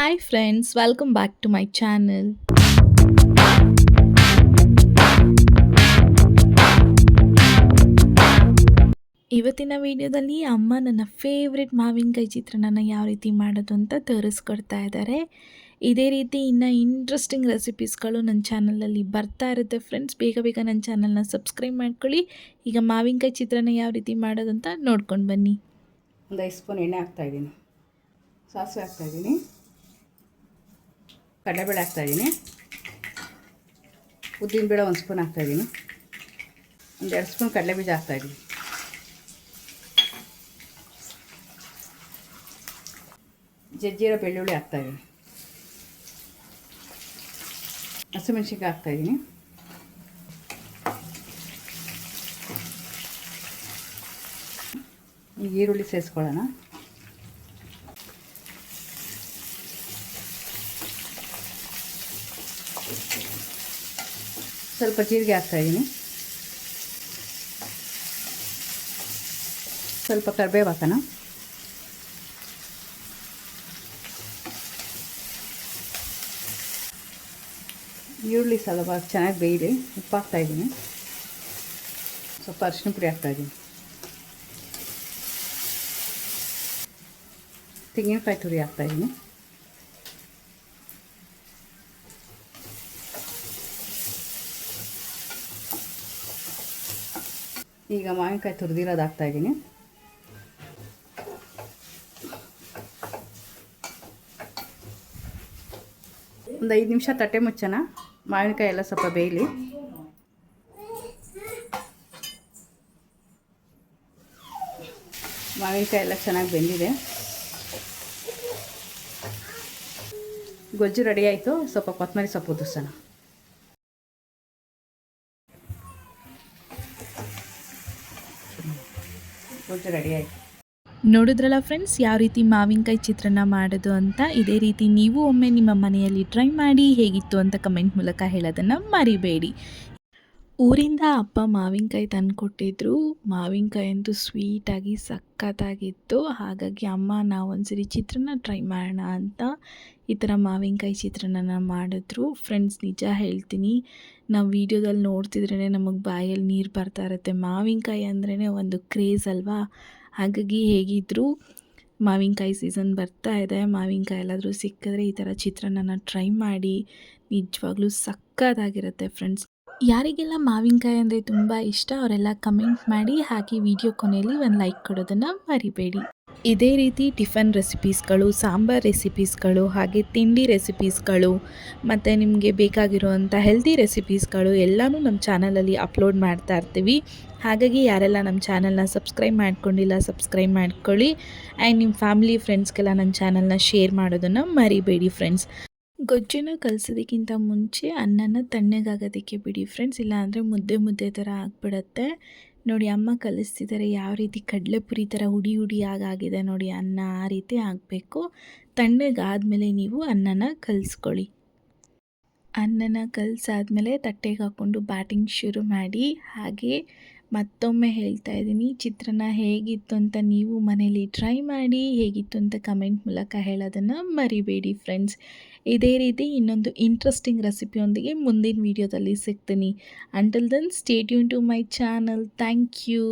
Hi friends, welcome back to my channel. ಇವತ್ತಿನ ವಿಡಿಯೋದಲ್ಲಿ ಅಮ್ಮ ನನ್ನ ಫೇವ್ರೆಟ್ ಮಾವಿನಕಾಯಿ ಚಿತ್ರಾನ್ನ ಯಾವ ರೀತಿ ಮಾಡೋದು ಅಂತ ತೋರಿಸ್ಕೊಡ್ತಾ ಇದ್ದಾರೆ. ಇದೇ ರೀತಿ ಇನ್ನು ಇಂಟ್ರೆಸ್ಟಿಂಗ್ ರೆಸಿಪೀಸ್ಗಳು ನನ್ನ ಚಾನಲಲ್ಲಿ ಬರ್ತಾ ಇರುತ್ತೆ ಫ್ರೆಂಡ್ಸ್. ಬೇಗ ಬೇಗ ನನ್ನ ಚಾನಲ್ನ ಸಬ್ಸ್ಕ್ರೈಬ್ ಮಾಡ್ಕೊಳ್ಳಿ. ಈಗ ಮಾವಿನಕಾಯಿ ಚಿತ್ರಾನ್ನ ಯಾವ ರೀತಿ ಮಾಡೋದು ಅಂತ ನೋಡ್ಕೊಂಡು ಬನ್ನಿ. ಒಂದು 5 ಸ್ಪೂನ್ ಎಣ್ಣೆ ಹಾಕ್ತಾಯಿದ್ದೀನಿ, ಸಾಸಿವೆ ಹಾಕ್ತಾಯಿದ್ದೀನಿ, ಕಡಲೆಬೇಳೆ ಹಾಕ್ತಾಯಿದ್ದೀನಿ, ಉದ್ದಿನಬೇಳೆ 1 ಸ್ಪೂನ್ ಹಾಕ್ತಾಯಿದ್ದೀನಿ, ಒಂದು 2 ಸ್ಪೂನ್ ಕಡಲೆಬೀಜ ಹಾಕ್ತಾಯಿದ್ದೀನಿ, ಜಜ್ಜಿರೋ ಬೆಳ್ಳುಳ್ಳಿ ಹಾಕ್ತಾಯಿದ್ದೀನಿ, ಹಸಿಮೆಣ್ಸಿನ್ಕಾಯಿ ಹಾಕ್ತಾಯಿದ್ದೀನಿ, ಈರುಳ್ಳಿ ಸೇರಿಸ್ಕೊಳ್ಳೋಣ. ಸ್ವಲ್ಪ ಜೀರಿಗೆ ಹಾಕ್ತಾಯಿದ್ದೀನಿ, ಸ್ವಲ್ಪ ಕರಿಬೇವು ಹಾಕೋಣ, ಈರುಳ್ಳಿ ಸ್ವಲ್ಪ ಚೆನ್ನಾಗಿ ಬೇಯಲಿ. ಉಪ್ಪು ಹಾಕ್ತಾಯಿದ್ದೀನಿ, ಸ್ವಲ್ಪ ಅರಿಶಿನ ಪುಡಿ ಹಾಕ್ತಾಯಿದ್ದೀನಿ, ತೆಂಗಿನಕಾಯಿ ತುರಿ ಹಾಕ್ತಾಯಿದ್ದೀನಿ, ಈಗ ಮಾವಿನಕಾಯಿ ತುರಿದಿರೋದು ಹಾಕ್ತಾಯಿದ್ದೀನಿ, ಒಂದು 5 ನಿಮಿಷ ತಟ್ಟೆ ಮುಚ್ಚೋಣ. ಮಾವಿನಕಾಯಿ ಎಲ್ಲ ಸ್ವಲ್ಪ ಬೇಯಲಿ. ಮಾವಿನಕಾಯಿ ಎಲ್ಲ ಚೆನ್ನಾಗಿ ಬೆಂದಿದೆ, ಗೊಜ್ಜು ರೆಡಿ ಆಯಿತು. ಸ್ವಲ್ಪ ಕೊತ್ತಂಬರಿ ಸೊಪ್ಪು ಉದುರ್ಸೋಣ. ಗೊಜ್ಜು ರೆಡಿ ಆಯಿತು. ನೋಡಿದ್ರಲ್ಲ ಫ್ರೆಂಡ್ಸ್, ಯಾವ ರೀತಿ ಮಾವಿನಕಾಯಿ ಚಿತ್ರಾನ್ನ ಮಾಡೋದು ಅಂತ. ಇದೇ ರೀತಿ ನೀವು ಒಮ್ಮೆ ನಿಮ್ಮ ಮನೆಯಲ್ಲಿ ಟ್ರೈ ಮಾಡಿ, ಹೇಗಿತ್ತು ಅಂತ ಕಮೆಂಟ್ ಮೂಲಕ ಹೇಳೋದನ್ನು ಮರಿಬೇಡಿ. ಊರಿಂದ ಅಪ್ಪ ಮಾವಿನಕಾಯಿ ತಂದು ಕೊಟ್ಟಿದ್ರು. ಮಾವಿನಕಾಯಿ ಅಂತೂ ಸ್ವೀಟಾಗಿ ಸಖತ್ತಾಗಿತ್ತು. ಹಾಗಾಗಿ ಅಮ್ಮ ನಾವು ಒಂದ್ಸರಿ ಚಿತ್ರಾನ್ನ ಟ್ರೈ ಮಾಡೋಣ ಅಂತ ಈ ಥರ ಮಾವಿನಕಾಯಿ ಚಿತ್ರಾನ್ನ ಮಾಡಿದ್ರು. ಫ್ರೆಂಡ್ಸ್, ನಿಜ ಹೇಳ್ತೀನಿ, ನಾವು ವೀಡಿಯೋದಲ್ಲಿ ನೋಡ್ತಿದ್ರೇ ನಮಗೆ ಬಾಯಲ್ಲಿ ನೀರು ಬರ್ತಾ ಇರುತ್ತೆ. ಮಾವಿನಕಾಯಿ ಅಂದ್ರೇ ಒಂದು ಕ್ರೇಜ್ ಅಲ್ವಾ. ಹಾಗಾಗಿ ಹೇಗಿದ್ದರೂ ಮಾವಿನಕಾಯಿ ಸೀಸನ್ ಬರ್ತಾ ಇದೆ. ಮಾವಿನಕಾಯಿ ಎಲ್ಲಾದರೂ ಸಿಕ್ಕಿದ್ರೆ ಈ ಥರ ಚಿತ್ರಾನ್ನ ಟ್ರೈ ಮಾಡಿ, ನಿಜವಾಗ್ಲೂ ಸಕ್ಕತ್ತಾಗಿರುತ್ತೆ ಫ್ರೆಂಡ್ಸ್. ಯಾರಿಗೆಲ್ಲ ಮಾವಿನಕಾಯಿ ಅಂದರೆ ತುಂಬ ಇಷ್ಟ ಅವರೆಲ್ಲ ಕಮೆಂಟ್ ಮಾಡಿ, ಹಾಗೆ ವಿಡಿಯೋ ಕೊನೆಯಲ್ಲಿ ಒಂದು ಲೈಕ್ ಕೊಡೋದನ್ನು ಮರಿಬೇಡಿ. ಇದೇ ರೀತಿ ಟಿಫನ್ ರೆಸಿಪೀಸ್ಗಳು, ಸಾಂಬಾರ್ ರೆಸಿಪೀಸ್ಗಳು, ಹಾಗೆ ತಿಂಡಿ ರೆಸಿಪೀಸ್ಗಳು ಮತ್ತು ನಿಮಗೆ ಬೇಕಾಗಿರುವಂಥ ಹೆಲ್ದಿ ರೆಸಿಪೀಸ್ಗಳು ಎಲ್ಲನೂ ನಮ್ಮ ಚಾನಲಲ್ಲಿ ಅಪ್ಲೋಡ್ ಮಾಡ್ತಾ ಇರ್ತೀವಿ. ಹಾಗಾಗಿ ಯಾರೆಲ್ಲ ನಮ್ಮ ಚಾನಲ್ನ ಸಬ್ಸ್ಕ್ರೈಬ್ ಮಾಡ್ಕೊಂಡಿಲ್ಲ, ಸಬ್ಸ್ಕ್ರೈಬ್ ಮಾಡ್ಕೊಳ್ಳಿ. ಆ್ಯಂಡ್ ನಿಮ್ಮ ಫ್ಯಾಮಿಲಿ ಫ್ರೆಂಡ್ಸ್ಗೆಲ್ಲ ನನ್ನ ಚಾನಲ್ನ ಶೇರ್ ಮಾಡೋದನ್ನು ಮರಿಬೇಡಿ ಫ್ರೆಂಡ್ಸ್. ಗೊಜ್ಜನ್ನು ಕಲಿಸೋದಕ್ಕಿಂತ ಮುಂಚೆ ಅನ್ನನ ತಣ್ಣಗಾಗೋದಕ್ಕೆ ಬಿಡಿ ಫ್ರೆಂಡ್ಸ್, ಇಲ್ಲಾಂದರೆ ಮುದ್ದೆ ಮುದ್ದೆ ಥರ ಆಗಿಬಿಡುತ್ತೆ. ನೋಡಿ, ಅಮ್ಮ ಕಲಿಸ್ತಿದ್ದಾರೆ ಯಾವ ರೀತಿ ಕಡಲೆಪುರಿ ಥರ ಹುಡಿ ಆಗಿದೆ ನೋಡಿ ಅನ್ನ, ಆ ರೀತಿ ಆಗಬೇಕು. ತಣ್ಣಗಾದಮೇಲೆ ನೀವು ಅನ್ನನ ಕಲಿಸ್ಕೊಳ್ಳಿ. ಅನ್ನನ ಕಲಸಾದ್ಮೇಲೆ ತಟ್ಟೆಗೆ ಹಾಕ್ಕೊಂಡು ಬ್ಯಾಟಿಂಗ್ ಶುರು ಮಾಡಿ. ಹಾಗೆ ಮತ್ತೊಮ್ಮೆ ಹೇಳ್ತಾ ಇದ್ದೀನಿ, ಚಿತ್ರಾನ್ನ ಹೇಗಿತ್ತು ಅಂತ ನೀವು ಮನೇಲಿ ಟ್ರೈ ಮಾಡಿ, ಹೇಗಿತ್ತು ಅಂತ ಕಮೆಂಟ್ ಮೂಲಕ ಹೇಳೋದನ್ನು ಮರಿಬೇಡಿ ಫ್ರೆಂಡ್ಸ್. ಇದೇ ರೀತಿ ಇನ್ನೊಂದು ಇಂಟ್ರೆಸ್ಟಿಂಗ್ ರೆಸಿಪಿಯೊಂದಿಗೆ ಮುಂದಿನ ವೀಡಿಯೋದಲ್ಲಿ ಸಿಗ್ತೀನಿ. Until then stay tuned to my channel. Thank you.